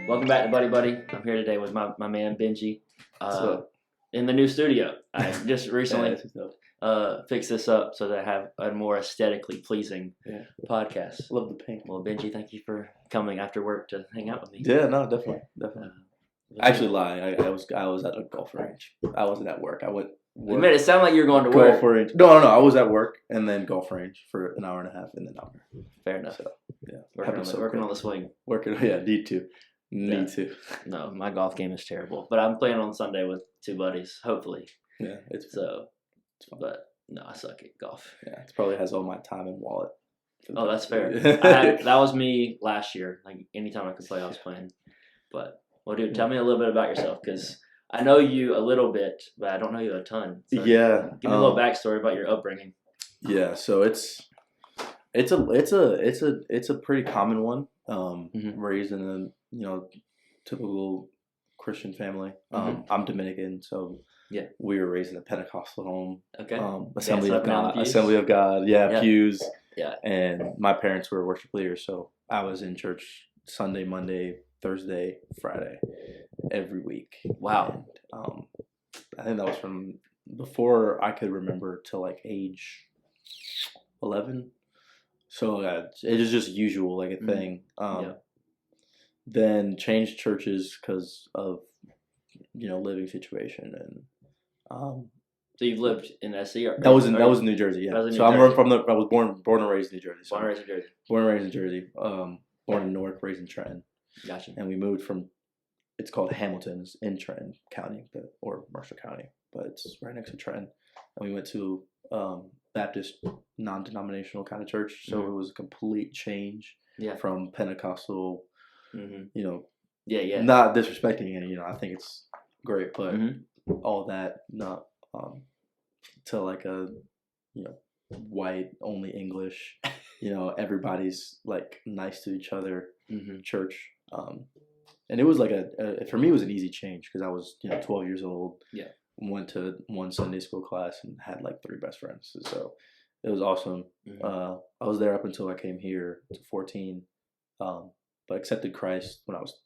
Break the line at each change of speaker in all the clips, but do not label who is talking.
Welcome back to Buddy Buddy. I'm here today with my man Benji in the new studio. I just recently fixed this up so that I have a more aesthetically pleasing podcast.
Love the pink.
Well, Benji, thank you for coming after work to hang out with me.
Yeah, no, definitely. Actually, lying. I was at a golf range. I wasn't at work. I went.
You made it sound like you were going to
golf
work.
Range. No. I was at work and then golf range for an hour and a half and then out.
Fair enough.
So yeah,
working on the swing.
Need to.
No, my golf game is terrible, but I'm playing on Sunday with two buddies. Hopefully.
Yeah, it's
fun. But no, I suck at golf.
Yeah, it probably has all my time and wallet.
Oh, that's fair. That was me last year. Like anytime I could play, I was playing. But well, dude, tell me a little bit about yourself because I know you a little bit, but I don't know you a ton. So
yeah,
give me a little backstory about your upbringing.
Yeah, so it's a pretty common one. Raised in a typical Christian family. I'm Dominican, so
yeah,
we were raised in a Pentecostal home.
Okay,
Assembly of God. Yeah, pews.
Yeah,
and my parents were worship leaders, so I was in church Sunday, Monday, Thursday, Friday, every week.
Wow.
And, I think that was from before I could remember till like age 11. So it was just usual, like a thing. Then changed churches because of living situation and.
So you've lived in SC?
That was in New Jersey, yeah. So I was born and raised in New Jersey.
Born and raised in Jersey.
Born and raised in Jersey. Born in Newark, raised in Trenton.
Gotcha.
And we moved from, it's called Hamilton, it's in Trenton County, or Mercer County, but it's right next to Trenton. And we went to Baptist, non-denominational kind of church. So it was a complete change from Pentecostal, not disrespecting it, I think it's great, but all that, not to like a, white, only English, everybody's like nice to each other church. And it was like for me, it was an easy change because I was, 12 years old. Yeah. Went to one Sunday school class and had like 3 best friends. So it was awesome. I was there up until I came here to 14, but accepted Christ when I was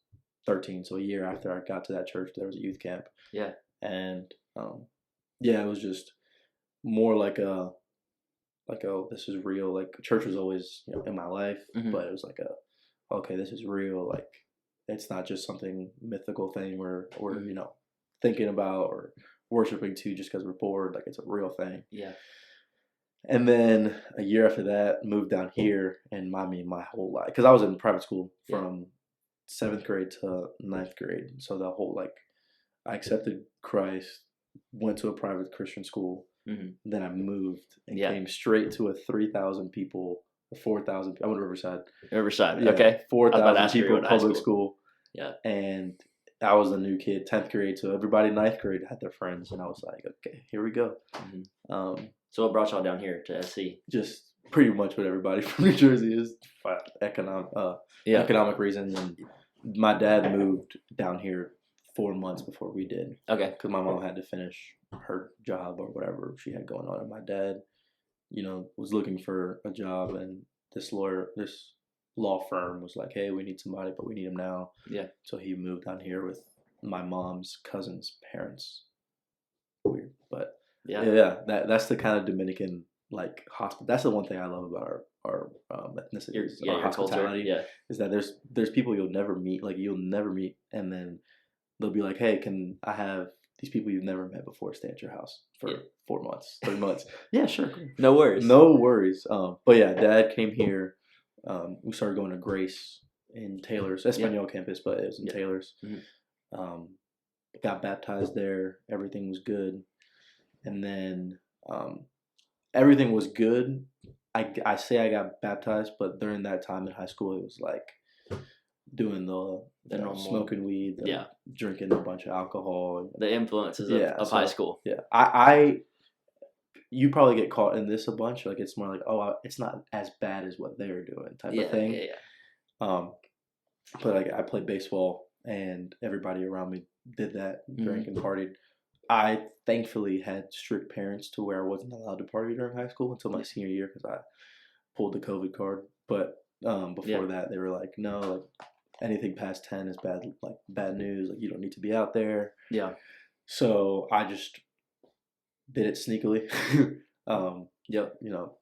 13. So a year after I got to that church, there was a youth camp. Yeah. And it was just more like this is real. Like church was always in my life, but it was like okay, this is real. Like it's not just something mythical thing we're thinking about or worshiping to just because we're bored. Like it's a real thing. Yeah. And then a year after that, moved down here, and my whole life, because I was in private school from 7th grade to 9th grade. So the whole I accepted Christ, went to a private Christian school, then I moved and came straight to a 3,000 people, 4,000. I went to Riverside.
Okay.
4,000 people public school. Yeah. And I was a new kid, 10th grade, so everybody in 9th grade had their friends, and I was like, okay, here we go.
So what brought y'all down here to SC?
Just pretty much what everybody from New Jersey is, economic reasons. And my dad moved down here 4 months before we did. Okay. Because my mom had to finish her job or whatever she had going on. And my dad, was looking for a job, and this law firm was like, hey, we need somebody, but we need him now. Yeah. So he moved down here with my mom's cousin's parents. Weird. But that's the kind of Dominican hospital. That's the one thing I love about our ethnicity, our hospitality. Culture. Is that there's people you'll never meet, and then they'll be like, hey, can I have these people you've never met before stay at your house for 4 months, 3 months? Yeah, sure.
No worries.
But yeah, Dad came here. We started going to Grace in Taylor's Espanol campus, but it was in Taylor's. Got baptized there. Everything was good. And then everything was good. I say I got baptized, but during that time in high school, it was like doing the smoking weed, drinking a bunch of alcohol.
The influences of high school.
Yeah. You probably get caught in this a bunch. Like it's more like, it's not as bad as what they're doing type of thing. Yeah. But I played baseball, and everybody around me did that, drank and partied. I thankfully had strict parents to where I wasn't allowed to party during high school until my senior year because I pulled the COVID card. But before that, they were like, no, anything past 10 is bad news. Like, you don't need to be out there.
Yeah.
So I just did it sneakily.
Yep.
You know,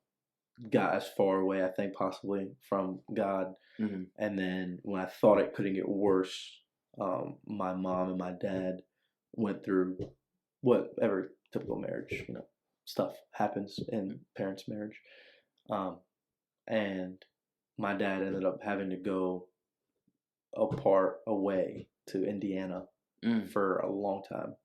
got as far away, I think, possibly from God.
Mm-hmm.
And then when I thought it couldn't get worse, my mom and my dad went through whatever typical marriage, stuff happens in parents' marriage. And my dad ended up having to go away to Indiana for a long time.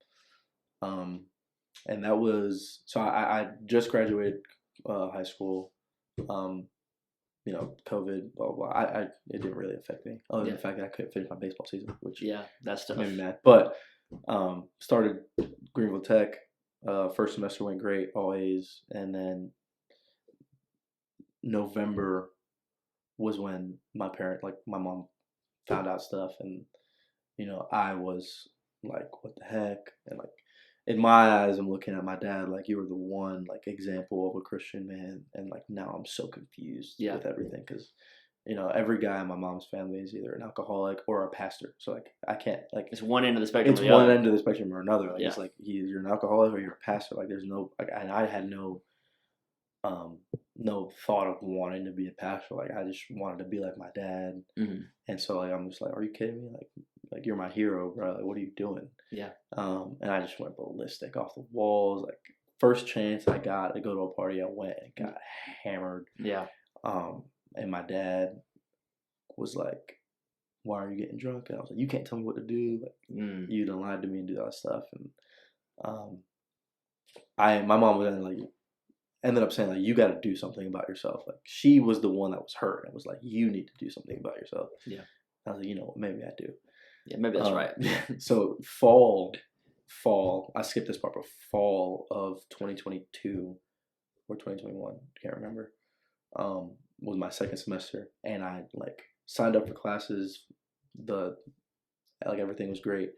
And that was, so I just graduated high school. COVID, blah, blah, blah. It didn't really affect me, other than the fact that I couldn't finish my baseball season, which
that's tough.
made me mad. But started Greenville Tech. First semester went great, all A's, and then November was when my mom found out stuff, and I was like, what the heck? And like, in my eyes, I'm looking at my dad like, you were the one example of a Christian man, and now I'm so confused with everything, because every guy in my mom's family is either an alcoholic or a pastor. So I can't
it's one end of the spectrum.
It's one end of the spectrum or another. It's you're an alcoholic or you're a pastor. There's no and I had no thought of wanting to be a pastor. I just wanted to be like my dad.
Mm-hmm.
And so I'm just are you kidding me? You're my hero, bro. What are you doing?
Yeah.
And I just went ballistic off the walls. First chance I got to go to a party, I went and got hammered.
Yeah.
And my dad was like, why are you getting drunk? And I was like, you can't tell me what to do. You done lied to me and do that stuff. And my mom was ended up saying you got to do something about yourself. She was the one that was hurt and was like, you need to do something about yourself.
Yeah.
I was like, maybe I do.
Yeah, maybe that's right.
So fall, I skipped this part, but fall of 2022 or 2021, can't remember, was my second semester, and I signed up for classes. Everything was great,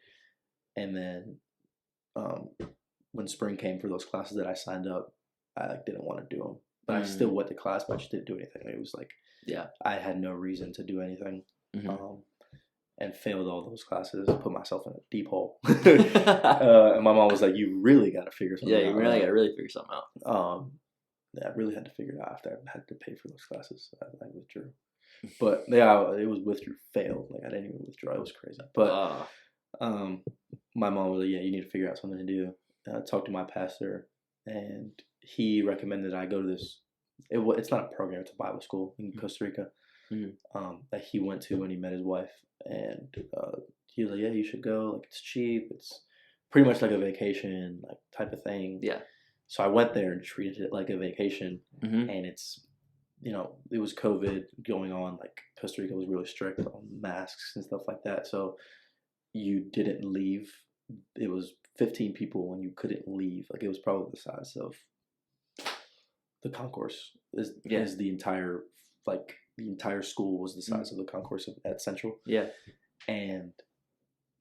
and then when spring came for those classes that I signed up, I didn't want to do them, but I still went to class, but I just didn't do anything. It was I had no reason to do anything. Mm-hmm. And failed all those classes, put myself in a deep hole. And my mom was like, you really got to figure something out.
Yeah, you really got to figure something out.
I really had to figure it out after I had to pay for those classes. I withdrew. But it was withdrew, failed. I didn't even withdraw. It was crazy. But my mom was like, yeah, you need to figure out something to do. Talked to my pastor, and he recommended I go to this. It's not a program, it's a Bible school in Costa Rica. Mm-hmm. That he went to when he met his wife, and he was like, yeah, you should go, it's cheap, it's pretty much like a vacation type of thing. Yeah. So I went there and treated it like a vacation. Mm-hmm. And it's it was COVID going on, Costa Rica was really strict on masks and stuff like that, so you didn't leave. It was 15 people and you couldn't leave. It was probably the size of the concourse is the entire the entire school was the size of the concourse at Central. Yeah. And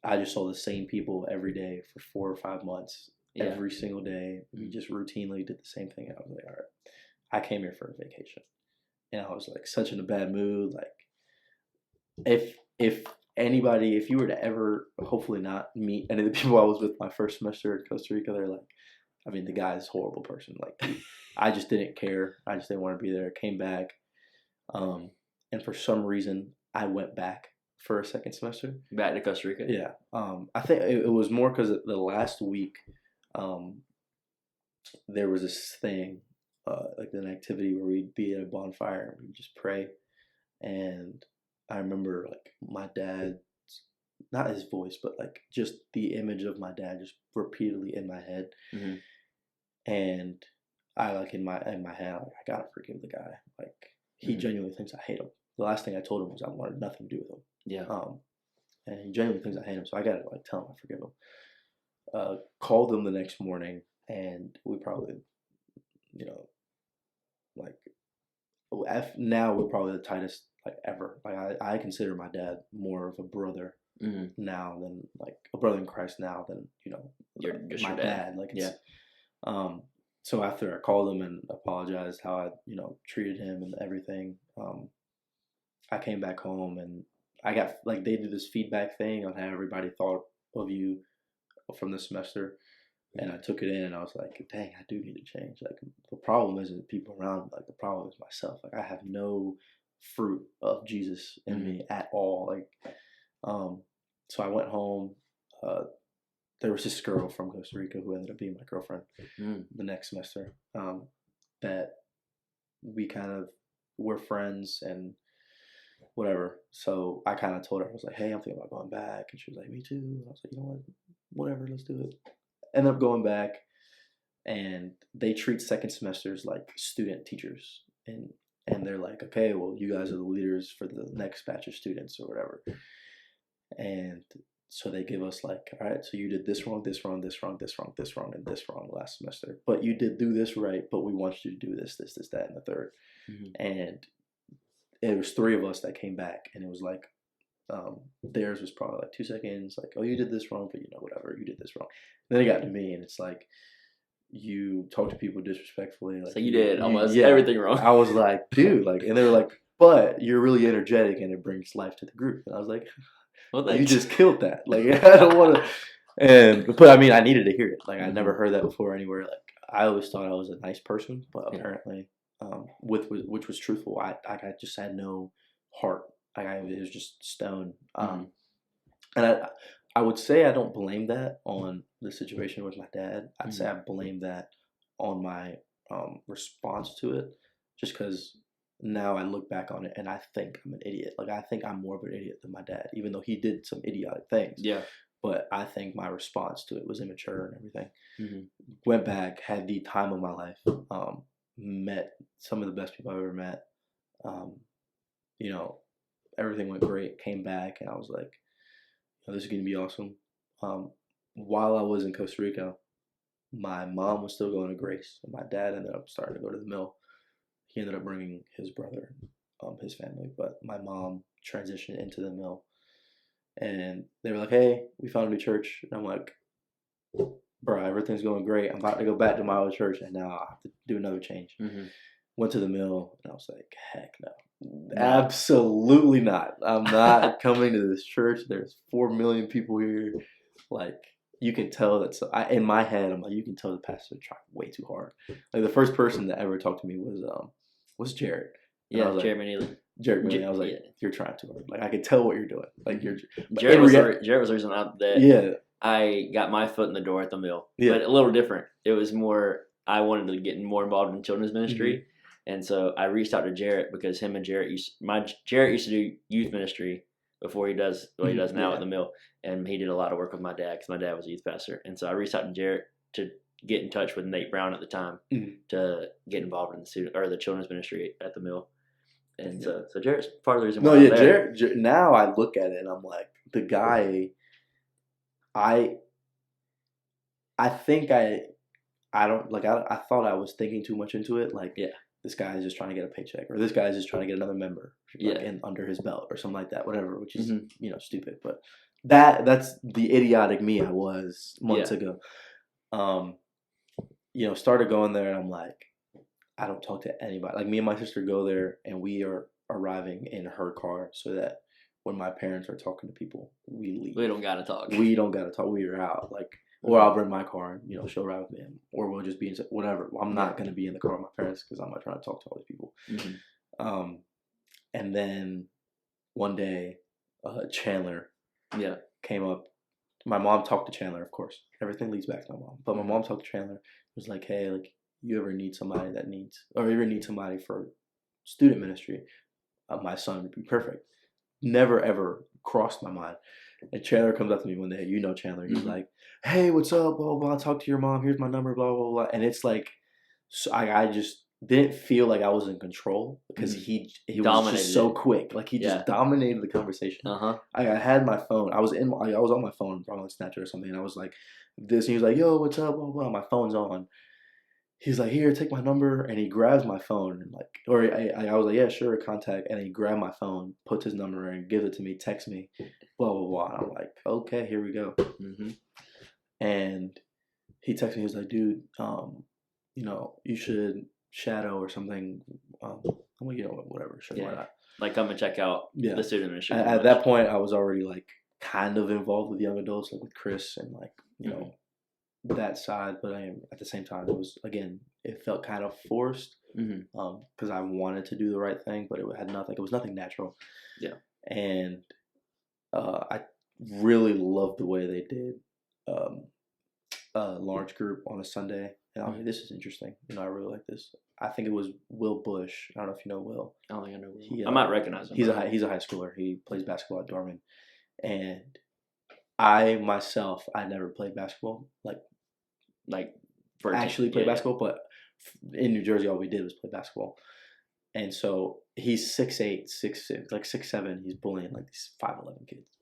I just saw the same people every day for 4 or 5 months. Yeah. Every single day. We just routinely did the same thing. And I was like, all right, I came here for a vacation. And I was such in a bad mood. If you were to ever, hopefully not, meet any of the people I was with my first semester at Costa Rica, they're the guy's a horrible person. I just didn't care. I just didn't want to be there. Came back. And for some reason, I went back for a second semester.
Back to Costa Rica?
Yeah. I think it was more because the last week, there was this thing, an activity where we'd be at a bonfire and we'd just pray. And I remember, my dad, not his voice, but, just the image of my dad just repeatedly in my head. Mm-hmm. And I, in my head, I gotta forgive the guy. He genuinely thinks I hate him. The last thing I told him was I wanted nothing to do with him. Yeah. And he genuinely thinks I hate him, so I gotta tell him I forgive him. Called him the next morning, and we probably, now we're probably the tightest ever. I consider my dad more of a brother now than a brother in Christ now than my dad. So after I called him and apologized how I treated him and everything, I came back home and I got like they did this feedback thing on how everybody thought of you from the semester, and I took it in, and I was like, dang, I do need to change. Like the problem isn't people around me, like the problem is myself. Like I have no fruit of Jesus in me at all. Like, so I went home. There was this girl from Costa Rica who ended up being my girlfriend the next semester. That we kind of were friends and whatever. So I kind of told her, I was like, hey, I'm thinking about going back. And she was like, me too. And I was like, you know what? Whatever, let's do it. Ended up going back, and they treat second semesters like student teachers. And they're like, okay, well, you guys are the leaders for the next batch of students or whatever. And so they give us like, all right, so you did this wrong, this wrong, this wrong, this wrong, this wrong, and this wrong last semester. But you did do this right, but we want you to do this, this, this, that, and the third. And it was 3 of us that came back, and it was like, theirs was probably like 2 seconds, like, oh, you did this wrong, but you know, whatever, you did this wrong. Then it got to me, and it's like, you talk to people disrespectfully. Like,
so you did almost everything wrong.
I was like, dude, like, and they were like, but you're really energetic and it brings life to the group. And I was like, well, you just killed that. Like, I don't want to. But I mean, I needed to hear it. Like, I never heard that before anywhere. Like, I always thought I was a nice person, but apparently, which was truthful. I just had no heart. Like, it was just stone. And I would say I don't blame that on the situation with my dad. I'd say I blame that on my response to it, just because now I look back on it and I think I'm an idiot. Like, I think I'm more of an idiot than my dad, even though he did some idiotic things. Yeah. But I think my response to it was immature and everything. Went back, had the time of my life, met some of the best people I've ever met. You know, everything went great. Came back and I was like, this is going to be awesome. While I was in Costa Rica, my mom was still going to Grace. And my dad ended up starting to go to the mill. He ended up bringing his brother, his family. But my mom transitioned into the mill. And they were like, hey, we found a new church. And I'm like, bro, everything's going great. I'm about to go back to my old church. And now I have to do another change. Went to the mill. And I was like, heck no. Absolutely not. I'm not coming to this church. There's 4 million people here. Like, you can tell that. So in my head, I'm like, you can tell the pastor tried way too hard. Like, the first person that ever talked to me was Jared. And
yeah, Jared McNeely.
Jared McNeely. I was like, you're trying too hard. Like, I could tell what you're doing. Like,
Jared was the reason I got my foot in the door at the mill. Yeah. But a little different. It was more, I wanted to get more involved in children's ministry. And so I reached out to Jarrett because him and Jarrett used to do youth ministry before he does what he does now at the mill. And he did a lot of work with my dad because my dad was a youth pastor. And so I reached out to Jarrett to get in touch with Nate Brown at the time to get involved in the children's ministry at the mill. And so Jarrett's part of the reason why I'm there.
Jarrett, now I look at it and I'm like, the guy, I think I thought I was thinking too much into it. Like, this guy is just trying to get a paycheck, or this guy is just trying to get another member under his belt or something like that, whatever, which is, stupid. But that's the idiotic me I was months ago. Started going there and I'm like, I don't talk to anybody. Like, me and my sister go there and we are arriving in her car so that when my parents are talking to people, we leave.
We don't got to talk.
We don't got to talk. We are out. Like, or I'll bring my car and, she'll ride with me. Or we'll just be in, whatever. I'm not going to be in the car with my parents because I'm not trying to talk to all these people. And then one day, Chandler came up. My mom talked to Chandler, of course. Everything leads back to my mom. But my mom talked to Chandler. It was like, hey, like, you ever need somebody for student ministry, my son would be perfect. Never, ever crossed my mind. And Chandler comes up to me one day. Chandler. He's like, hey, what's up? Blah, blah, blah. Talk to your mom. Here's my number, blah, blah, blah. And it's like, so I just didn't feel like I was in control because he was just so quick. Like, he just dominated the conversation. I had my phone. I was on my phone, probably on Snapchat or something. And I was like, this. And he was like, yo, what's up? Blah, blah. My phone's on. He's like, here, take my number. And he grabs my phone. And I was like, yeah, sure, contact. And he grabbed my phone, puts his number in, gives it to me, texts me, blah, blah, blah. And I'm like, okay, here we go. And he texted me. He was like, dude, you should shadow or something I'm like, whatever, sure, why not?
Like, come and check out the student ministry.
At that point, I was already like kind of involved with young adults, like with Chris and like that side. But at the same time, it felt kind of forced because I wanted to do the right thing, but it was nothing natural.
Yeah,
and I really loved the way they did a large group on a Sunday, and I was like, this is interesting. I really like this. I think it was Will Bush. I don't know if you know Will.
I don't think I know Will. I might recognize him.
He's a high schooler. He plays basketball at Dorman, and I myself, I never played basketball basketball, but in New Jersey, all we did was play basketball. And so he's 6'8", 6'6", like 6'7". He's bullying like these 5'11" kids,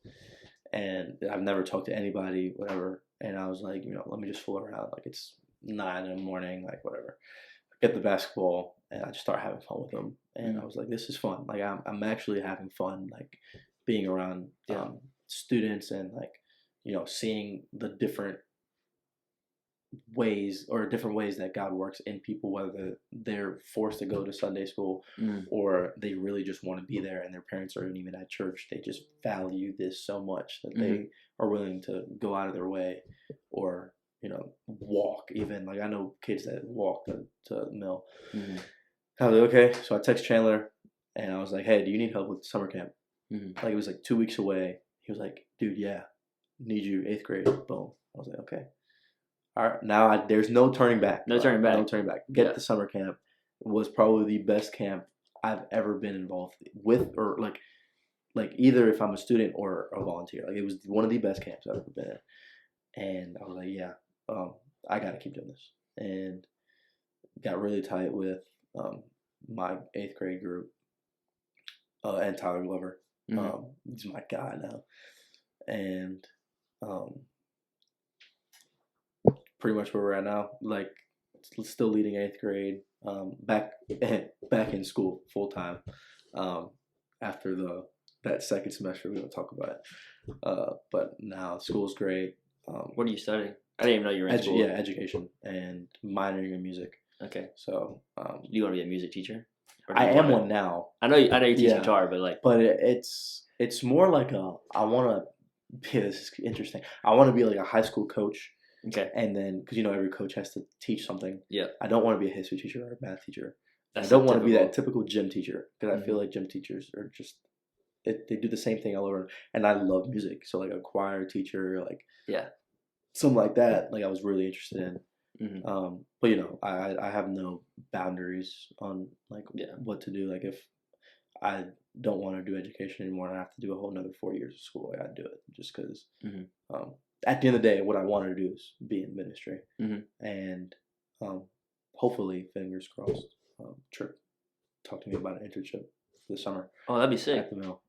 and I've never talked to anybody, whatever. And I was like, let me just fool around. Like it's 9 in the morning, like whatever. Get the basketball, and I just start having fun with them. And I was like, this is fun. Like I'm actually having fun, like being around students and like seeing the different ways that God works in people, whether they're forced to go to Sunday school or they really just want to be there and their parents aren't even at church. They just value this so much that they are willing to go out of their way or walk even. Like I know kids that walk to the mill. I was like, okay. So I text Chandler and I was like, hey, do you need help with summer camp? Like it was like 2 weeks away. He was like, dude, yeah, need you, 8th grade. Boom. I was like, okay. All right, now there's no turning back.
No turning back.
Get the summer camp. It was probably the best camp I've ever been involved with, or like either if I'm a student or a volunteer. Like it was one of the best camps I've ever been in. And I was like, yeah, I got to keep doing this. And got really tight with my 8th grade group and Tyler Glover. He's my guy now. And pretty much where we're at now, like still leading 8th grade, back in school full time. After that second semester, we don't talk about it. But now school's great.
What are you studying? I didn't even know you were in school.
Yeah, education and minoring in music.
Okay.
So,
do you want to be a music teacher?
I am one now.
I know you teach guitar, but
it's more like I want to. Yeah, this is interesting. I want to be like a high school coach.
Okay.
And then, because every coach has to teach something.
Yeah.
I don't want to be a history teacher or a math teacher. I don't want to be that typical gym teacher because I feel like gym teachers are just they do the same thing all over. And I love music, so like a choir teacher, like something like that. Like I was really interested in. But I have no boundaries on like what to do. Like if I don't want to do education anymore and I have to do a whole another 4 years of school, like I'd do it just because. At the end of the day, what I wanted to do is be in ministry, and hopefully, fingers crossed, Trip talked to me about an internship this summer.
Oh, that'd be sick.
At the mill.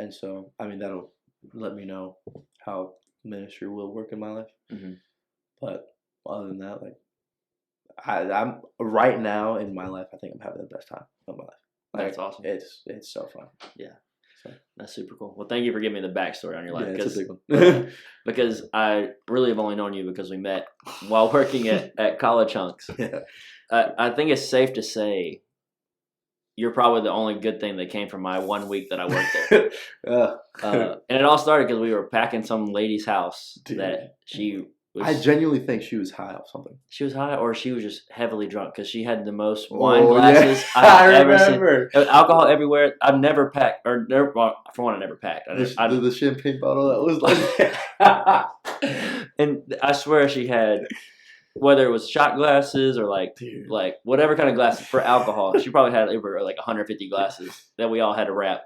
And so, I mean, that'll let me know how ministry will work in my life. But other than that, like, I'm right now in my life, I think I'm having the best time of my life. Like,
that's awesome.
It's so fun.
Yeah. So that's super cool. Well, thank you for giving me the backstory on your life.
Yeah, it's a big one.
Because I really have only known you because we met while working at College Hunks.
Yeah.
I think it's safe to say you're probably the only good thing that came from my 1 week that I worked there. And it all started because we were packing some lady's house. Dude. That she was.
I genuinely think she was high off something.
She was high, or she was just heavily drunk because she had the most wine glasses I've ever seen. Alcohol everywhere. I've never packed, well, for one, I never packed.
The champagne bottle that was like.
And I swear she had, whether it was shot glasses or like whatever kind of glasses for alcohol, she probably had over like 150 glasses that we all had to wrap.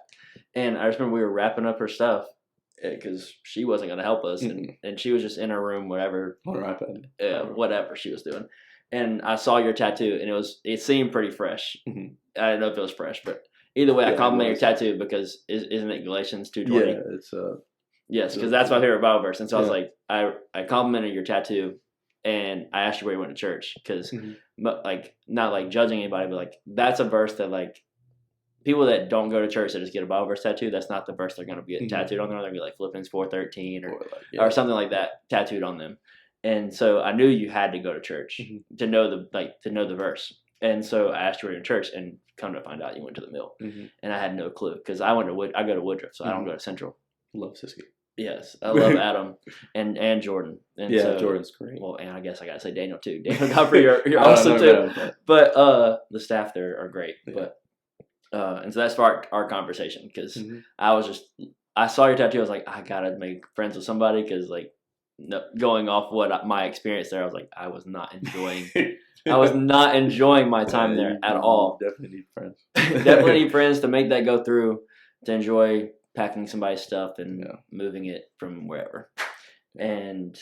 And I just remember we were wrapping up her stuff because she wasn't going to help us, and she was just in her room, whatever she was doing. And I saw your tattoo, and it seemed pretty fresh. I didn't know if it was fresh, but either way, I complimented your tattoo because isn't it Galatians 2:20?
Yeah, it's
yes, because that's my favorite Bible verse. And so I was like, I complimented your tattoo, and I asked you where you went to church because, like, not like judging anybody, but like that's a verse that like. People that don't go to church that just get a Bible verse tattoo, that's not the verse they're going to get tattooed on them. They're going to be like Philippians 4:13 or something like that tattooed on them. And so I knew you had to go to church to know the verse. And so I asked you where in church, and come to find out you went to the Mill.
Mm-hmm.
And I had no clue because I go to Woodruff, so I don't go to Central.
Love Siskiyou.
Yes, I love Adam and Jordan. And
yeah, so, Jordan's great.
Well, and I guess I gotta say Daniel too. Daniel Godfrey, you're awesome too. But the staff there are great. Yeah. But and so that sparked our conversation because I saw your tattoo. I was like, I gotta make friends with somebody because like going off what my experience there, I was like, I was not enjoying my time there at all.
Definitely need friends.
Definitely need friends to make that go through, to enjoy packing somebody's stuff and moving it from wherever. And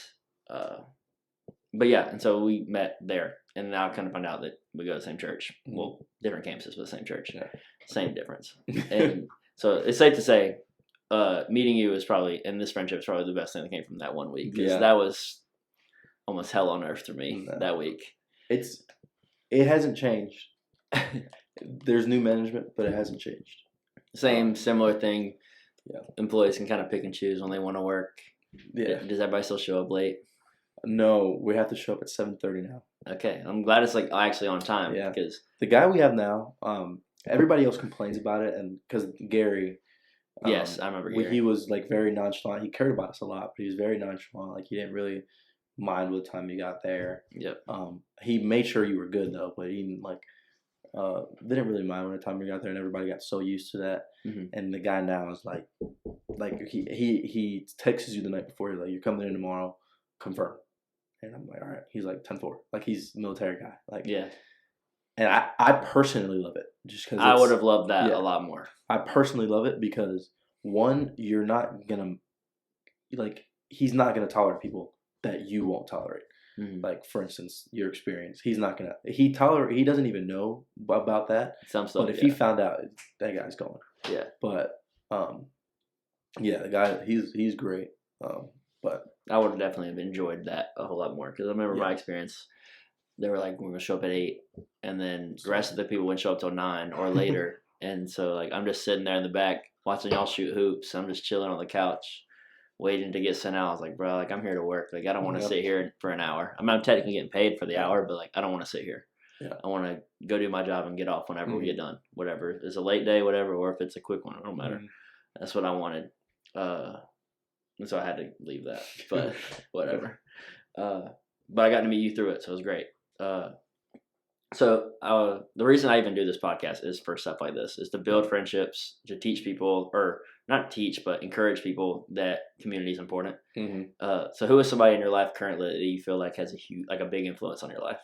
but yeah, and so we met there, and now I kind of found out that we go to the same church. Well, different campuses, but the same church. Yeah. Same difference. And so it's safe to say meeting you is probably, and this friendship is probably the best thing that came from that 1 week, because that was almost hell on earth for me that week.
It hasn't changed. There's new management, but it hasn't changed.
Similar thing. Yeah. Employees can kind of pick and choose when they want to work. Yeah. Does everybody still show up late?
No, we have to show up at 7:30 now.
Okay, I'm glad it's like actually on time.
Yeah,
because
the guy we have now, everybody else complains about it, and because Gary.
Yes, I remember Gary.
He was like very nonchalant. He cared about us a lot, but he was very nonchalant. Like he didn't really mind what time you got there.
Yep.
He made sure you were good though, but he didn't really mind when the time you got there, and everybody got so used to that. Mm-hmm. And the guy now is like he texts you the night before. He's like, "You're coming in tomorrow, confirm." And I'm like, "All right." He's like 10-4. Like he's a military guy. Like
yeah.
And I personally love it just because
I would have loved that a lot more.
I personally love it because one, you're not gonna he's not gonna tolerate people that you won't tolerate. Mm-hmm. Like for instance, your experience. He's not gonna. He doesn't even know about that.
Some stuff.
But if he found out, that guy's going.
Yeah.
But the guy he's great. But
I would have definitely enjoyed that a whole lot more because I remember my experience. They were like, we're gonna show up at 8, and then the rest of the people wouldn't show up till 9 or later. And so like I'm just sitting there in the back watching y'all shoot hoops. I'm just chilling on the couch, waiting to get sent out. I was like, bro, like I'm here to work. Like I don't want to sit here for an hour. I mean, I'm technically getting paid for the hour, but like I don't want to sit here. Yeah. I want to go do my job and get off whenever we get done. Whatever. If it's a late day, whatever, or if it's a quick one, it don't matter. That's what I wanted. And so I had to leave that. But whatever. But I got to meet you through it, so it was great. So the reason I even do this podcast is for stuff like this, is to build friendships, to teach people, or not teach, but encourage people that community is important. Mm-hmm. So who is somebody in your life currently that you feel like has a big influence on your life?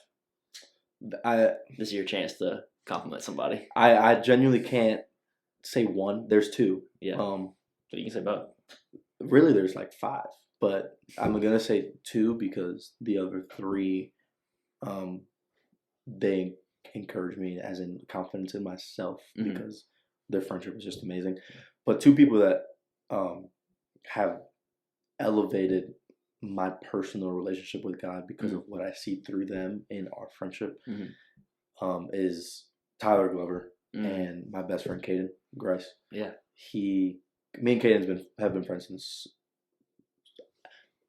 This is your chance to compliment somebody.
I genuinely can't say one. There's two.
Yeah. But you can say both.
Really, there's like 5, but I'm gonna say 2 because the other 3, they encourage me as in confidence in myself because their friendship is just amazing. But 2 people that have elevated my personal relationship with God because of what I see through them in our friendship is Tyler Glover and my best friend Caden Grice.
Yeah,
me and Caden have been friends since.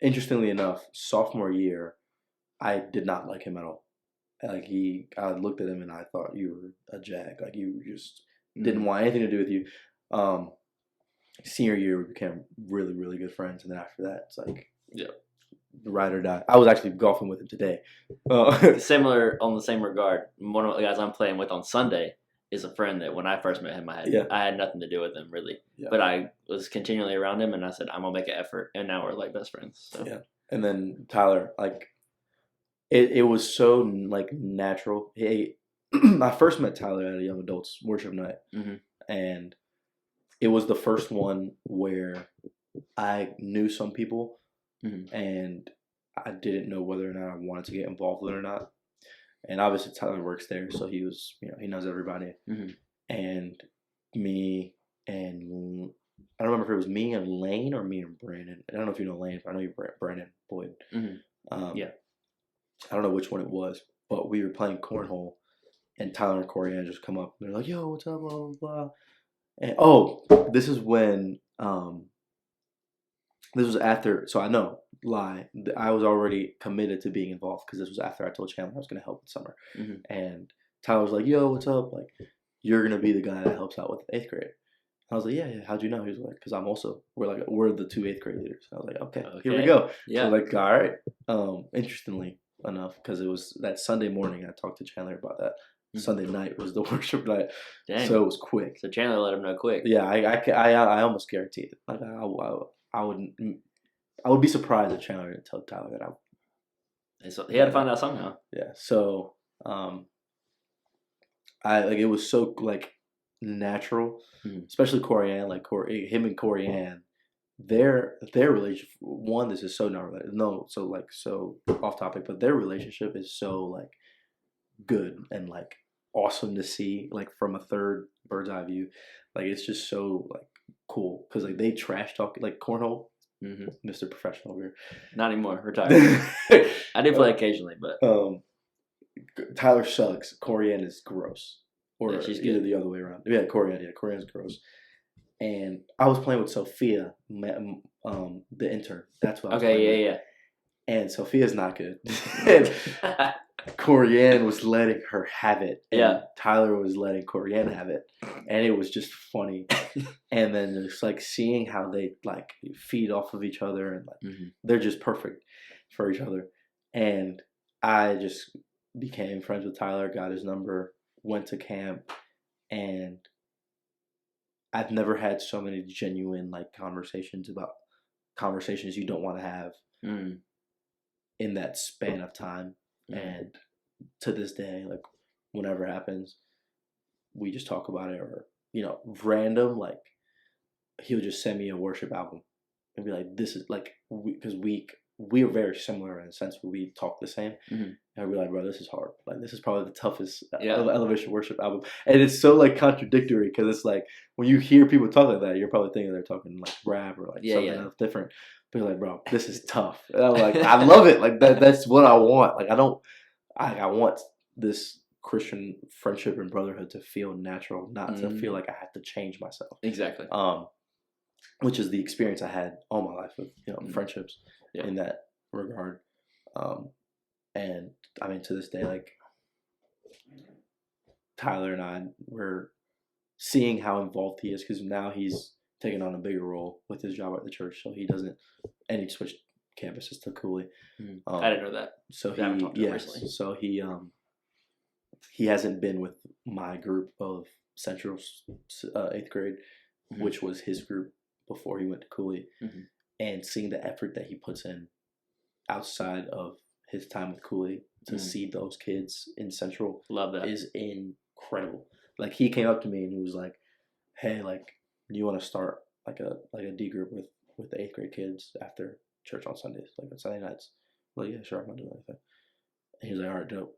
Interestingly enough, sophomore year, I did not like him at all. Like I looked at him and I thought you were a jag. Like you just didn't want anything to do with you. Senior year, we became really, really good friends, and then after that, it's like ride or die. I was actually golfing with him today.
Similar on the same regard. One of the guys I'm playing with on Sunday is a friend that when I first met him, I had nothing to do with him really, but I was continually around him, and I said I'm gonna make an effort, and now we're like best friends. So. Yeah,
and then Tyler, like it was so like natural. I first met Tyler at a young adults worship night, and it was the first one where I knew some people, and I didn't know whether or not I wanted to get involved with it or not. And obviously Tyler works there, so he was, he knows everybody. And me and I don't remember if it was me and Lane or me and Brandon. I don't know if you know Lane, but I know you Brandon Boyd.
Yeah.
I don't know which one it was, but we were playing cornhole, and Tyler and Corey had just come up. And they're like, "Yo, what's up?" Blah blah blah. And this is when this was after. So I know. Lie. I was already committed to being involved because this was after I told Chandler I was going to help in summer. And Tyler was like, "Yo, what's up? Like, you're gonna be the guy that helps out with 8th grade. I was like, yeah. How'd you know? He was like, because we're the 2 8th grade leaders. I was like, okay, here we go. Yeah. So like, all right. Interestingly enough, because it was that Sunday morning, I talked to Chandler about that. Sunday night was the worship night. Dang. So it was quick.
So Chandler let him know quick.
Yeah, I almost guaranteed it. Like I would be surprised if Chandler didn't tell Tyler that I.
So he had to find out somehow.
Yeah. So it was so like natural, especially Corianne, like him and Corianne, their relationship. One, this is so not related. No, so off topic, but their relationship is so like good and like awesome to see, like from a third bird's eye view. Like it's just so like cool because like they trash talk like cornhole. Mr. Professional over here.
Not anymore. Retired. I did play occasionally, but
Tyler sucks. Corianne is gross. Or
yeah, she's
either
good.
The other way around. Yeah, Corianne's gross. And I was playing with Sophia, the intern. That's what I was playing with. And Sophia's not good. And Corianne was letting her have it. And Tyler was letting Corianne have it. And it was just funny. And then just like seeing how they like feed off of each other and like they're just perfect for each other. And I just became friends with Tyler, got his number, went to camp, and I've never had so many genuine like conversations you don't want to have in that span of time. And to this day, like whenever it happens, we just talk about it, or random, like he'll just send me a worship album and be like, this is like, because we are very similar in a sense where we talk the same. And I'll be like, bro, this is hard. Like, this is probably the toughest elevation worship album. And it's so like contradictory because it's like when you hear people talk like that, you're probably thinking they're talking like rap or like something else different. But you're like, bro, this is tough. And I'm like, I love it. Like that's what I want. Like I want this Christian friendship and brotherhood to feel natural, not to feel like I have to change myself.
Exactly.
Which is the experience I had all my life with friendships in that regard. And I mean, to this day, like Tyler and I, we're seeing how involved he is because now he's taking on a bigger role with his job at the church. So he switched campuses to Cooley.
I didn't know that.
So so he hasn't been with my group of Central's 8th grade, which was his group before he went to Cooley. And seeing the effort that he puts in outside of his time with Cooley to see those kids in Central,
love that, is
incredible. Like he came up to me and he was like, "Hey, like, do you want to start like a D group with the 8th grade kids after church on Sundays, like on Sunday nights?" I'm like, yeah, sure, I'm not doing anything. And he was like, all right, dope.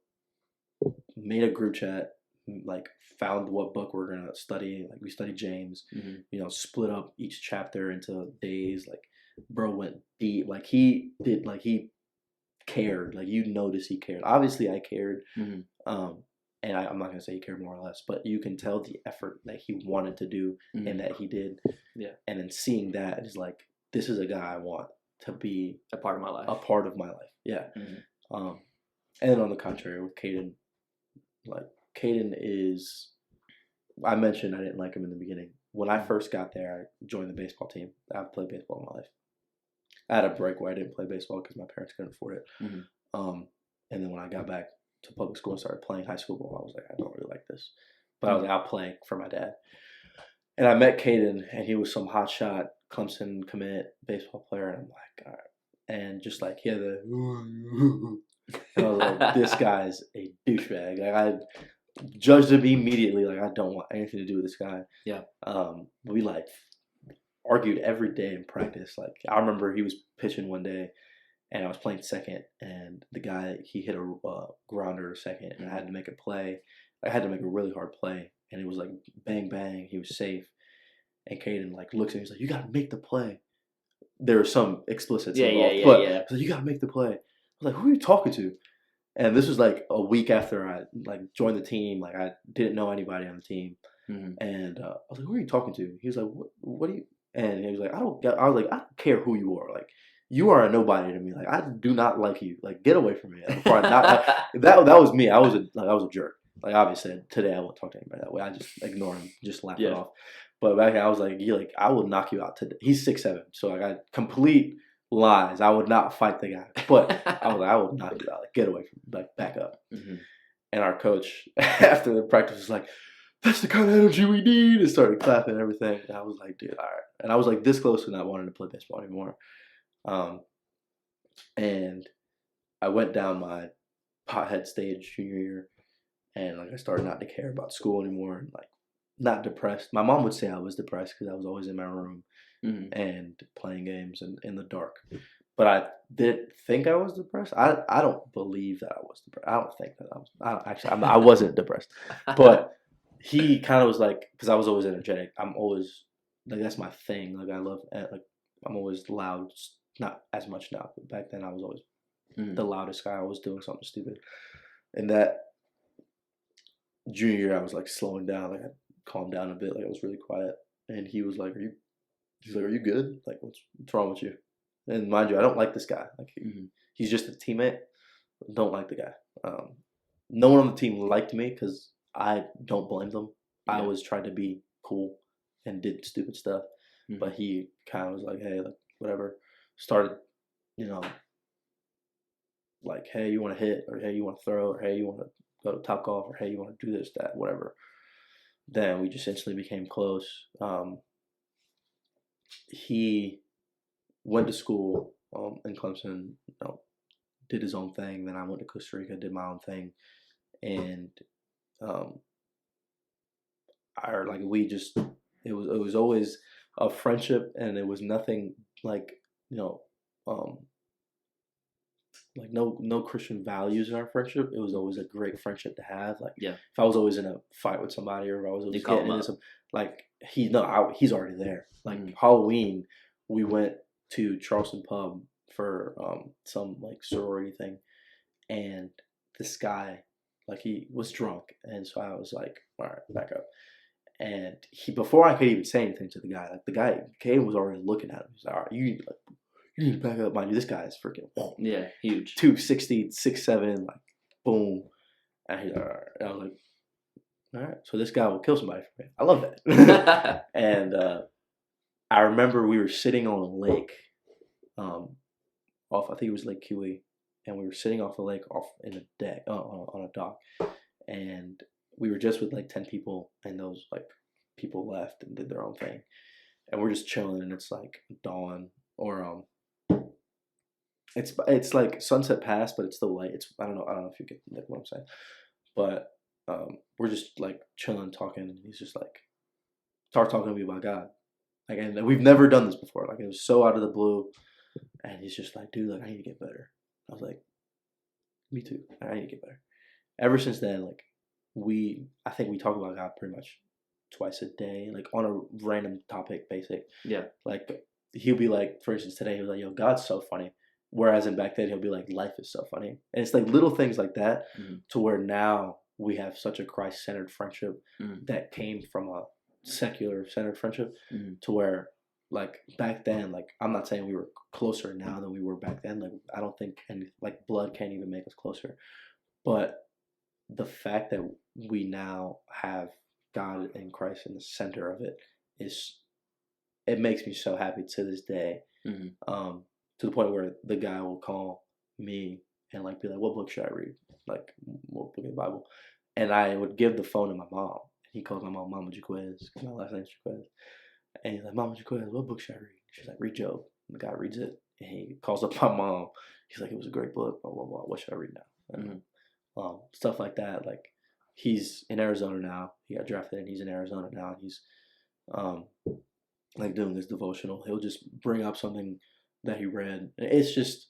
Made a group chat, like found what book we're gonna study. Like we studied James, split up each chapter into days. Like bro went deep. Like he did. Like he cared. Like you notice he cared. Obviously, I cared. And I'm not gonna say he cared more or less, but you can tell the effort that he wanted to do and that he did. Yeah. And then seeing that is like, this is a guy I want to be
a part of my life.
Yeah. And then on the contrary with Caden, like Caden is, I mentioned I didn't like him in the beginning. When I first got there, I joined the baseball team. I've played baseball in my life. I had a break where I didn't play baseball because my parents couldn't afford it. And then when I got back to public school and started playing high school ball, I was like, I don't really like this. But I was like, I'll play for my dad. And I met Caden, and he was some hotshot Clemson commit baseball player. And I'm like, all right. And just like, he had the, and I was like, this guy's a douchebag. Like, I judged him immediately. Like, I don't want anything to do with this guy. Yeah. We like argued every day in practice. Like, I remember he was pitching one day, and I was playing second, and the guy, he hit a grounder second, and I had to make a play. I had to make a really hard play, and it was like bang, bang. He was safe. And Caden like looks at me, he's like, you got to make the play. There were some explicits involved, but he's like, you got to make the play. I was like, who are you talking to? And this was like a week after I like joined the team. Like I didn't know anybody on the team. And I was like, who are you talking to? He was like, what do you? And he was like, I was like, I don't care who you are. Like, you are a nobody to me. Like, I do not like you. Like, get away from me. Before that was me. I was a jerk. Like, obviously, today I won't talk to anybody that way. I just ignore him, just laugh it off. But back then, I was like, I will knock you out today. He's 6'7", so I got complete lies. I would not fight the guy. But I was like, I will knock you out. Like, get away from me. Like, back up. Mm-hmm. And our coach, after the practice, was like, that's the kind of energy we need. And started clapping and everything. And I was like, dude, all right. And I was like this close to not wanting to play baseball anymore. And I went down my pothead stage junior year. And like I started not to care about school anymore, and like not depressed. My mom would say I was depressed because I was always in my room and playing games and in the dark. But I didn't think I was depressed. I don't believe that I was depressed. I don't think that I was. I wasn't depressed. But he kind of was like, because I was always energetic. I'm always like, that's my thing. Like, I love, like, I'm always loud. Not as much now, but back then I was always the loudest guy. I was doing something stupid, and that junior year, I was like slowing down. Like, I calmed down a bit. Like, I was really quiet. And he was like, are you good? Like, what's wrong with you? And mind you, I don't like this guy. Like, he's just a teammate. Don't like the guy. No one on the team liked me because I don't blame them. Yeah. I always tried to be cool and did stupid stuff. But he kind of was like, hey, like, whatever. Started, like, hey, you want to hit? Or hey, you want to throw? Or hey, you want to go to Topgolf, or hey, you want to do this, that, whatever. Then we just instantly became close. He went to school in Clemson, did his own thing. Then I went to Costa Rica, did my own thing, and it was always a friendship, and it was nothing like like no Christian values in our friendship. It was always a great friendship to have. Like, if I was always in a fight with somebody, or if I was always getting into some, like, he's already there. Like, Halloween, we went to Charleston Pub for some like sorority thing, and this guy, like, he was drunk, and so I was like, all right, back up. And before I could even say anything to the guy, like, the guy, Kane was already looking at him. He's like, all right, you need to back up. Mind you, this guy is freaking
huge,
260, 6'7", like, boom. And he's like, all right. And I was like, all right, so this guy will kill somebody for me. I love that. And I remember we were sitting on a lake, I think it was Lake Huey, and we were sitting off the lake, off in a deck, on a dock, and we were just with like 10 people, and those like people left and did their own thing, and we're just chilling, and it's like dawn, or it's like sunset past, but it's still light. I don't know if you get like what I'm saying, but we're just like chilling, talking, and he's just like start talking to me about God, like, and we've never done this before. Like, it was so out of the blue, and he's just like, dude, like, I need to get better. I was like, me too. I need to get better. Ever since then, like, I think we talk about God pretty much twice a day, like on a random topic, basic. Yeah. Like, he'll be like, for instance, today he was like, yo, God's so funny. Whereas in back then, he'll be like, life is so funny. And it's like little things like that to where now we have such a Christ-centered friendship that came from a secular-centered friendship to where, like, back then, like, I'm not saying we were closer now than we were back then. Like, I don't think like blood can't even make us closer. But the fact that we now have God and Christ in the center of it makes me so happy to this day. To the point where the guy will call me and like be like, what book should I read? Like, what book of the Bible? And I would give the phone to my mom. He calls my mom Mama Jaquez, because my last name's Jaquez. And he's like, Mama Jaquez, what book should I read? She's like, read Job. And the guy reads it, and he calls up my mom. He's like, it was a great book, blah, blah, blah. What should I read now? And, stuff like that. Like, he's in Arizona now. He got drafted, and he's in Arizona now. And he's like doing his devotional. He'll just bring up something that he read. It's just,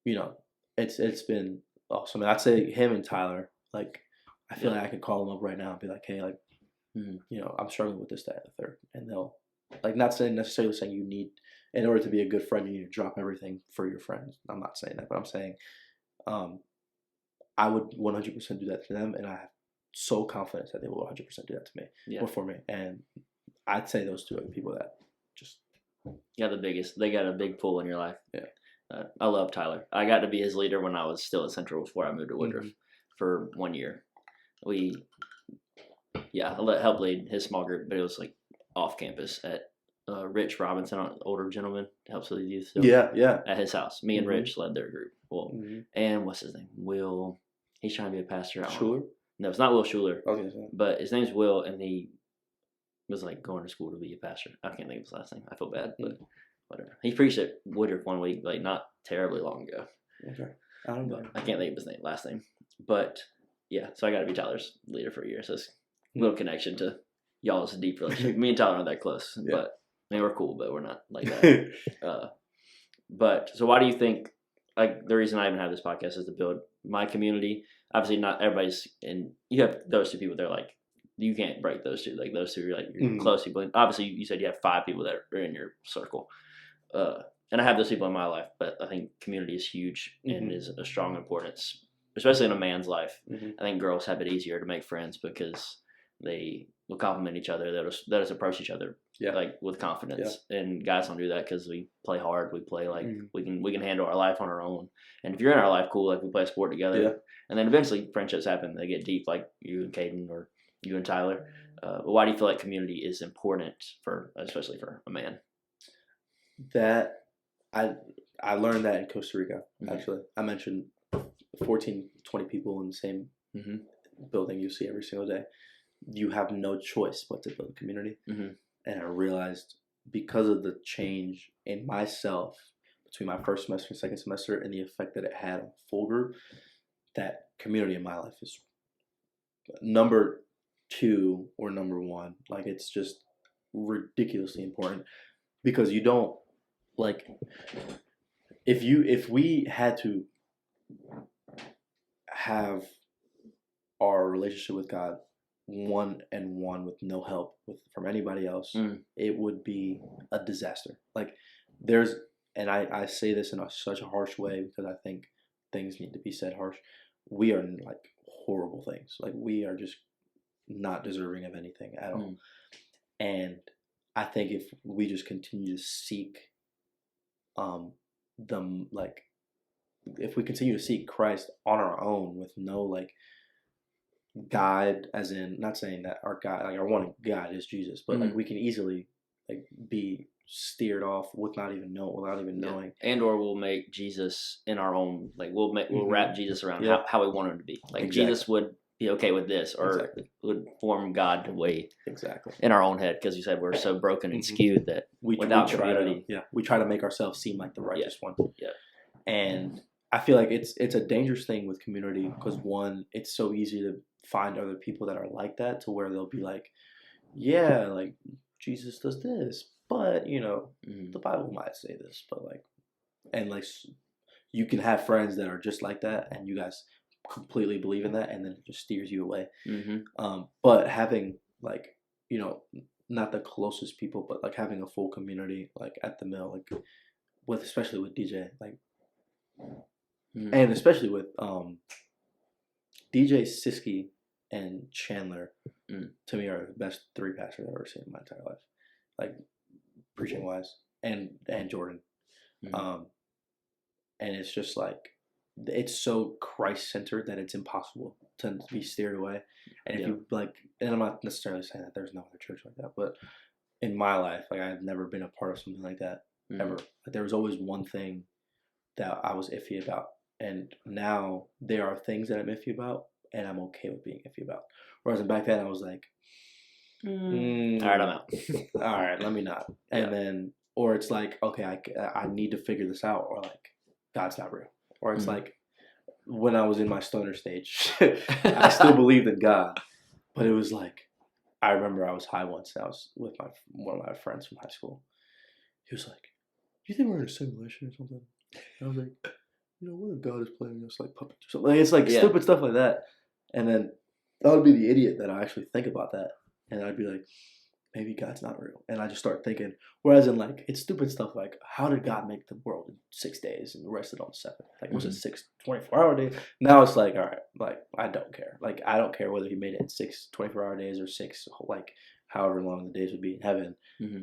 it's been awesome. And I'd say him and Tyler, like, I feel like I could call them up right now and be like, hey, like, I'm struggling with this, that, and the third. And they'll, like, not necessarily saying you need, in order to be a good friend, you need to drop everything for your friends. I'm not saying that, but I'm saying I would 100% do that to them, and I have so confidence that they will 100% do that to me or for me. And I'd say those two are the people that just...
They got a big pull in your life. Yeah. I love Tyler. I got to be his leader when I was still at Central before I moved to Woodruff for 1 year. I helped lead his small group, but it was like off campus at Rich Robinson, an older gentleman, helps lead youth still.
Yeah.
At his house. Me and Rich led their group. Well, and what's his name? Will. He's trying to be a pastor.
Schuler?
No, it's not Will Schuler.
Okay.
But his name's Will, and he was like going to school to be a pastor. I can't think of his last name. I feel bad, but whatever. He preached at Woodruff one week, like not terribly long ago.
Okay. I don't know.
I can't think of his last name. But yeah, so I got to be Tyler's leader for a year. So it's a little connection to y'all's deep relationship. Me and Tyler aren't that close, but I mean, we're cool, but we're not like that. But so why do you think, like, the reason I even have this podcast is to build my community? Obviously, not everybody's in. You have those two people that are like, you can't break those two. Like, those two are like your close people. And obviously, you said you have 5 people that are in your circle. And I have those people in my life, but I think community is huge and is a strong importance, especially in a man's life. I think girls have it easier to make friends because they will compliment each other. They'll just approach each other like with confidence. And guys don't do that because we play hard. We play like we can handle our life on our own. And if you're in our life, cool. Like we play a sport together. And then eventually friendships happen. They get deep, like you and Caden or you and Tyler. But why do you feel like community is important especially for a man?
That I learned that in Costa Rica. Actually, I mentioned 14, 20 people in the same building you see every single day. You have no choice but to build a community. And I realized because of the change in myself between my first semester and second semester and the effect that it had on full group, that community in my life is number 2 or number 1. Like, it's just ridiculously important because you don't, like, if we had to have our relationship with God one-on-one with no help from anybody else, it would be a disaster. Like, and I say this in such a harsh way because I think things need to be said harsh. We are like horrible things. Like, we are just not deserving of anything at all. And I think if we just continue to seek if we continue to seek Christ on our own with no like guide, as in not saying that our guide, like our one guide is Jesus, but like we can easily like be steered off without even knowing,
and or we'll make Jesus in our own, like we'll wrap Jesus around how we want him to be. Like Jesus would be okay with this, or would form God the way in our own head, because you said we're so broken and skewed that without community,
we try to make ourselves seem like the righteous one. And I feel like it's a dangerous thing with community because one, it's so easy to find other people that are like that, to where they'll be like, yeah, like Jesus does this, but you know, the Bible might say this, but like, and like you can have friends that are just like that, and you guys completely believe in that, and then it just steers you away. But having like, you know, not the closest people, but like having a full community like at the mill, like especially with DJ, like, and especially with DJ Siski and Chandler, to me are the best 3 pastors I've ever seen in my entire life, like preaching wise, and Jordan. And it's just like, it's so Christ centered that it's impossible to be steered away. And if you like, and I'm not necessarily saying that there's no other church like that, but in my life, like I've never been a part of something like that ever. Like, there was always one thing that I was iffy about, and now there are things that I'm iffy about, and I'm okay with being iffy about. Whereas back then I was like,
all right, I'm out.
All right, let me not. And then, or it's like, okay, I need to figure this out, or like, God's not real. Or it's like, when I was in my stoner stage, I still believed in God, but it was like, I remember I was high once, and I was with one of my friends from high school. He was like, "Do you think we're in a simulation or something?" And I was like, "You know, what if God is playing us like puppets or something?" Like, it's like stupid stuff like that. And then I would be the idiot that I actually think about that, and I'd be like, maybe God's not real. And I just start thinking, whereas in like, it's stupid stuff like, how did God make the world in 6 days and rested on 7? Like, was it 24-hour days? Now it's like, all right, like, I don't care. Like, I don't care whether he made it in 6 24-hour days or 6, like, however long the days would be in heaven.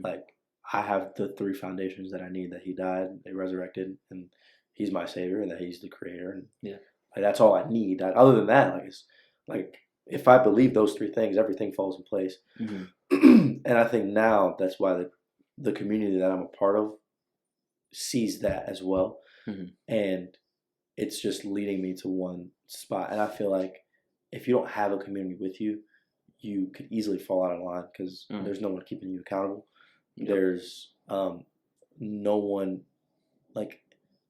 Like, I have the 3 foundations that I need: that he died, he resurrected, and he's my savior, and that he's the creator. And like, that's all I need. Other than that, like, it's like, if I believe those three things, everything falls in place. And I think now that's why the community that I'm a part of sees that as well. And it's just leading me to one spot. And I feel like if you don't have a community with you, you could easily fall out of line because there's no one keeping you accountable. There's no one, like,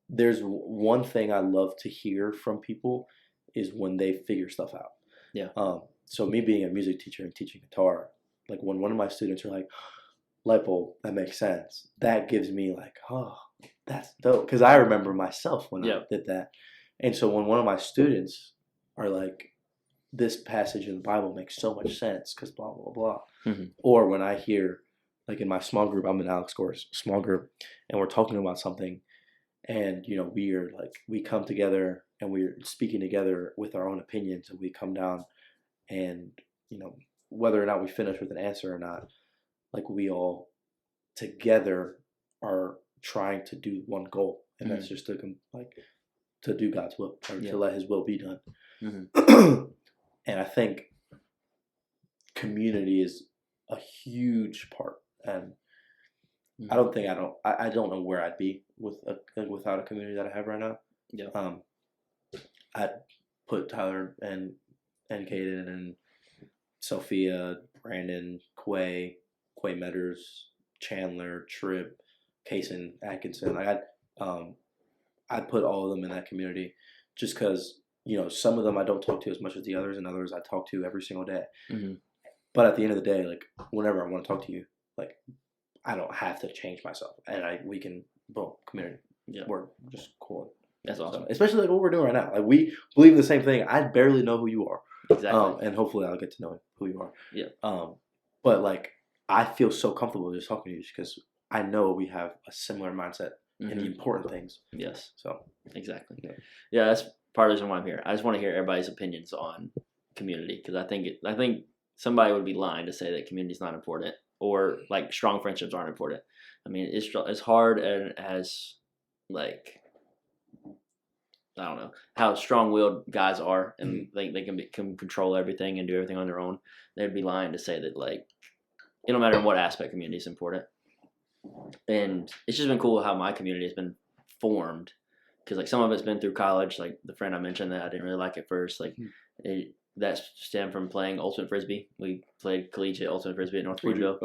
there's one thing I love to hear from people is when they figure stuff out.
Yeah.
So me being a music teacher and teaching guitar, like when one of my students are like, light bulb, that makes sense. That gives me like, oh, that's dope. Because I remember myself when I did that. And so when one of my students are like, this passage in the Bible makes so much sense because blah, blah, blah. Or when I hear, like in my small group, I'm in Alex Gore's small group, and we're talking about something, and, you know, we come together and we're speaking together with our own opinions, and we come down and, you know, whether or not we finish with an answer or not, like we all together are trying to do one goal, and that's just to do God's will, or to let His will be done. And I think community is a huge part, and I don't know where I'd be without a community that I have right now. Yeah. I'd put Tyler and Caden and Sophia, Brandon, Quay Metters, Chandler, Tripp, Kaysen, Atkinson. Like I'd put all of them in that community, just because, you know, some of them I don't talk to as much as the others, and others I talk to every single day. But at the end of the day, like, whenever I want to talk to you, like, I don't have to change myself, and we can, boom, community. Yeah, we're just cool.
That's awesome.
So, especially like what we're doing right now. Like, we believe the same thing. I barely know who you are.
Exactly.
And hopefully I'll get to know who you are.
Yeah.
But like, I feel so comfortable just talking to you because I know we have a similar mindset in the important things.
Yes.
So
exactly. Yeah, that's part of the reason why I'm here. I just want to hear everybody's opinions on community, because I think somebody would be lying to say that community is not important, or like strong friendships aren't important. I mean, it's hard, and as like, I don't know how strong-willed guys are, and they can control everything and do everything on their own. They'd be lying to say that, like, it don't matter in what aspect community is important. And it's just been cool how my community has been formed, because like some of it's been through college. Like the friend I mentioned that I didn't really like at first, like that stemmed from playing ultimate frisbee. We played collegiate ultimate frisbee at North Greenville,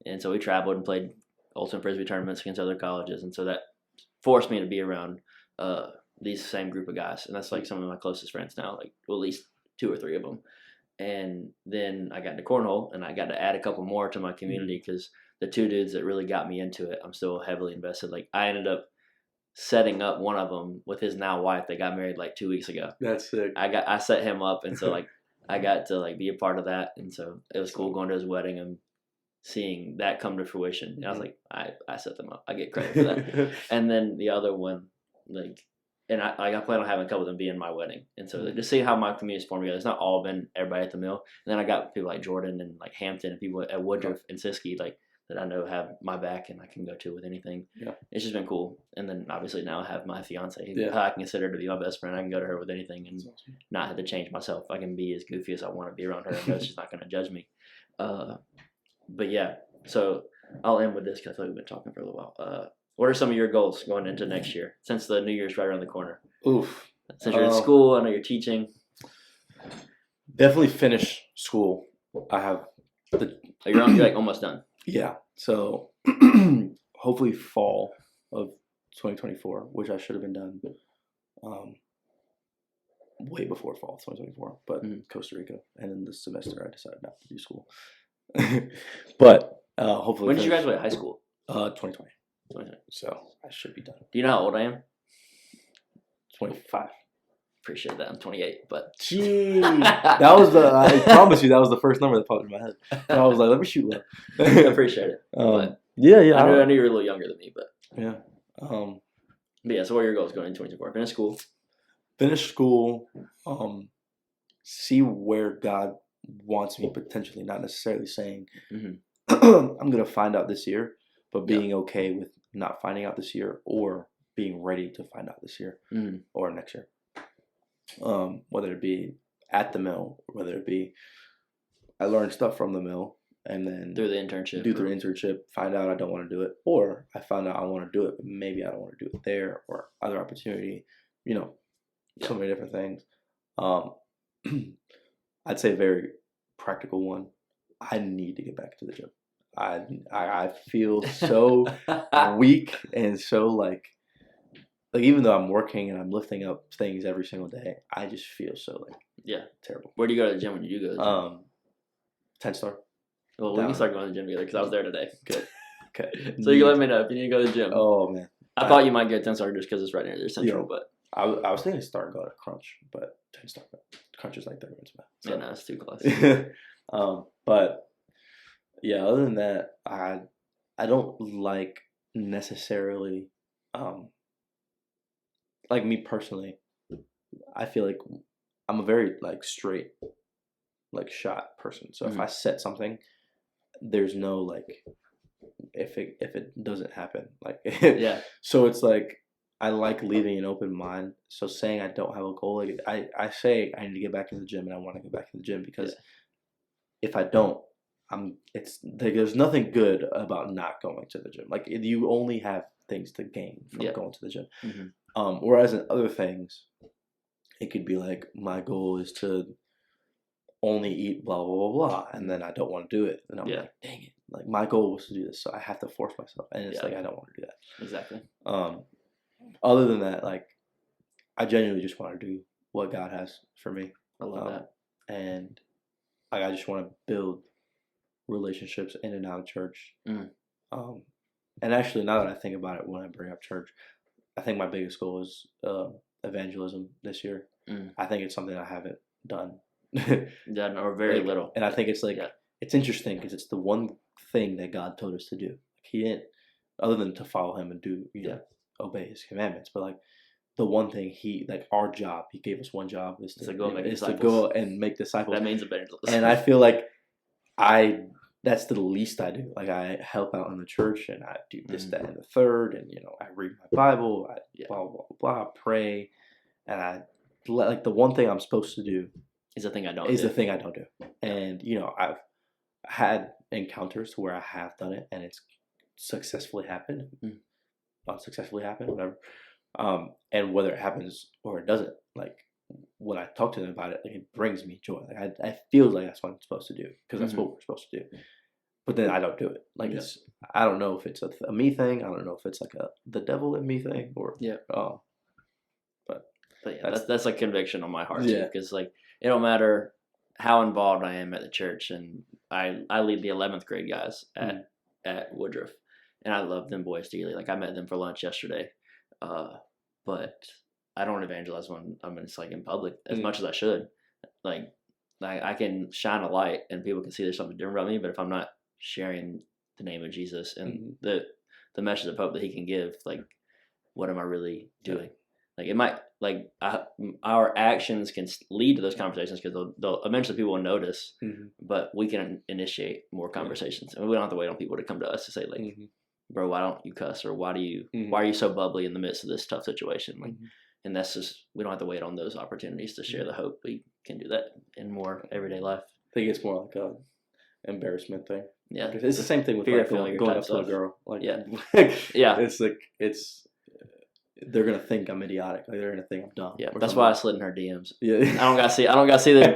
and so we traveled and played ultimate frisbee tournaments against other colleges, and so that forced me to be around these same group of guys, and that's like some of my closest friends now, like at least 2 or 3 of them. And then I got into cornhole, and I got to add a couple more to my community, because the 2 dudes that really got me into it, I'm still heavily invested. Like, I ended up setting up one of them with his now wife. They got married like 2 weeks ago.
That's sick.
I set him up, and so like I got to like be a part of that, and so it was cool going to his wedding and seeing that come to fruition. And I was like, I set them up. I get credit for that. And then the other one, like, and I plan on having a couple of them be in my wedding. And so just see how my community's formed together. It's not all been everybody at the mill. And then I got people like Jordan and like Hampton and people at Woodruff and Siskey, like, that I know have my back and I can go to with anything. Yeah. It's just been cool. And then obviously now I have my fiance who I can consider to be my best friend. I can go to her with anything and not have to change myself. I can be as goofy as I want to be around her, and know she's not going to judge me. But yeah, so I'll end with this because I feel like we've been talking for a little while. What are some of your goals going into next year, since the New Year's right around the corner?
Oof.
Since you're in school, I know you're teaching.
Definitely finish school. I have
you're like almost done.
Yeah. So hopefully fall of 2024, which I should have been done way before fall of 2024, but Costa Rica, and in this semester I decided not to do school. But hopefully.
When did you graduate high school?
2020. So I should be done.
Do you know how old I am?
25.
Appreciate that. I'm 28, but
jeez, that was I promise you that was the first number that popped in my head. And I was like, let me shoot low.
I appreciate it.
Yeah.
I knew you were a little younger than me, but
yeah.
But yeah. So what are your goals going into 2024?
Finish school. See where God wants me potentially. Not necessarily saying I'm gonna find out this year, but being okay with not finding out this year, or being ready to find out this year or next year. Whether it be at the mill, whether it be I learned stuff from the mill and then
through the internship,
find out I don't want to do it, or I found out I want to do it, but maybe I don't want to do it there, or other opportunity, so many different things. I'd say a very practical one. I need to get back to the gym. I feel so weak and so like even though I'm working and I'm lifting up things every single day, I just feel so terrible.
Where do you go to the gym when you do go to the gym?
10-star.
Well, we can start going to the gym together because I was there today.
Good. Okay.
So you can let me know if you need to go to the gym.
Oh man.
I thought you might get 10-star just because it's right near their central, but
I was thinking start go to Crunch, but 10-star Crunch is like 30 minutes back.
So. Yeah, no, it's too close.
But yeah, other than that, I don't like necessarily like me personally. I feel like I'm a very straight shot person. So if I set something, there's no if it doesn't happen So it's I like leaving an open mind. So saying I don't have a goal, I say I need to get back in the gym and I want to get back in the gym because if I don't, there's nothing good about not going to the gym. You only have things to gain from going to the gym. Mm-hmm. Whereas in other things, it could be my goal is to only eat blah blah blah blah, and then I don't want to do it, and I'm dang it, my goal was to do this, so I have to force myself, and it's I don't want to do that.
Exactly.
Other than that, I genuinely just want to do what God has for me.
I love that,
and I just want to build relationships in and out of church. And actually, now that I think about it, when I bring up church, I think my biggest goal is evangelism this year. I think it's something I haven't done.
Done or very little.
And I think it's it's interesting because it's the one thing that God told us to do. He didn't, other than to follow him and do, obey his commandments, but the one thing our job, he gave us one job is to go and make disciples.
That means evangelism.
And I feel that's the least I do. I help out in the church and I do this, that, and the third, and I read my Bible, I blah blah blah, pray, and I the one thing I'm supposed to do
is the thing I don't do.
And I've had encounters where I have done it and it's successfully happened, unsuccessfully happened, whatever. And whether it happens or it doesn't, when I talk to them about it, it brings me joy. I feel that's what I'm supposed to do because that's what we're supposed to do. But then I don't do it. I don't know if it's a me thing. I don't know if it's the devil in me thing or
But yeah, that's a conviction on my heart too, because it don't matter how involved I am at the church, and I lead the 11th grade guys at Woodruff, and I love them boys dearly. I met them for lunch yesterday, but I don't evangelize when I'm in public as much as I should. I can shine a light and people can see there's something different about me, but if I'm not sharing the name of Jesus and the message of hope that he can give, what am I really doing? It might our actions can lead to those conversations because they'll eventually people will notice, but we can initiate more conversations, and we don't have to wait on people to come to us to say bro, why don't you cuss, or why are you so bubbly in the midst of this tough situation? And that's just, we don't have to wait on those opportunities to share the hope. We can do that in more everyday life.
I think it's more a embarrassment thing.
Yeah,
it's the same thing with
fear
going up to a girl. It's they're gonna think I'm idiotic. They're gonna think I'm dumb.
Yeah, that's why I slid in her DMs.
Yeah,
I don't gotta see the.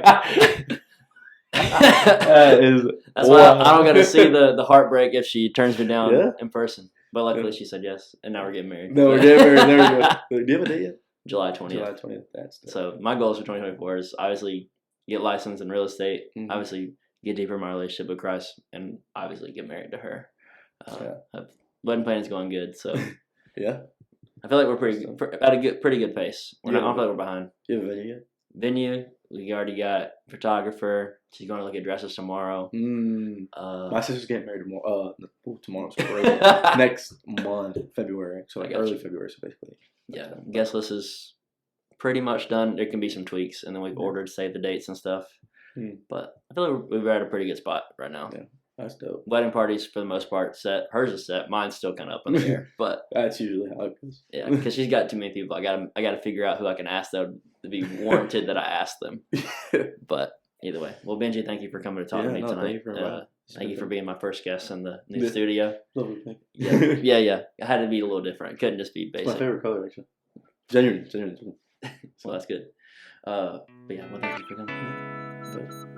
That's why I don't gotta see the heartbreak if she turns me down in person. But luckily she said yes, and now we're getting married.
No, we're getting married. There we go. Do you have a date yet?
July 20th.
July 20th.
So my goals for 2024 is obviously get licensed in real estate, obviously get deeper in my relationship with Christ, and obviously get married to her. Wedding planning is going good, so
yeah.
I feel like we're at a pretty good pace. I don't feel like we're behind.
You have a venue yet?
Venue, we already got photographer. She's going to look at dresses tomorrow.
My sister's getting married tomorrow. Tomorrow's great. Next month, February. So early February, so basically.
Yeah, guest list is pretty much done. There can be some tweaks, and then we've ordered save the dates and stuff. But I feel like we're at a pretty good spot right now.
Yeah. That's dope.
Wedding parties for the most part set. Hers is set. Mine's still kind of up in the air, but
that's usually how it goes.
Yeah, because she's got too many people. I gotta figure out who I can ask that would be warranted that I ask them. But either way, well, Benji, thank you for coming to talk to me tonight. Thank you for being my first guest in the new studio.
Lovely.
Yeah. It had to be a little different. It couldn't just be basic.
It's my favorite color, actually. Genuinely.
Well, that's good. But yeah, well, thank you for coming.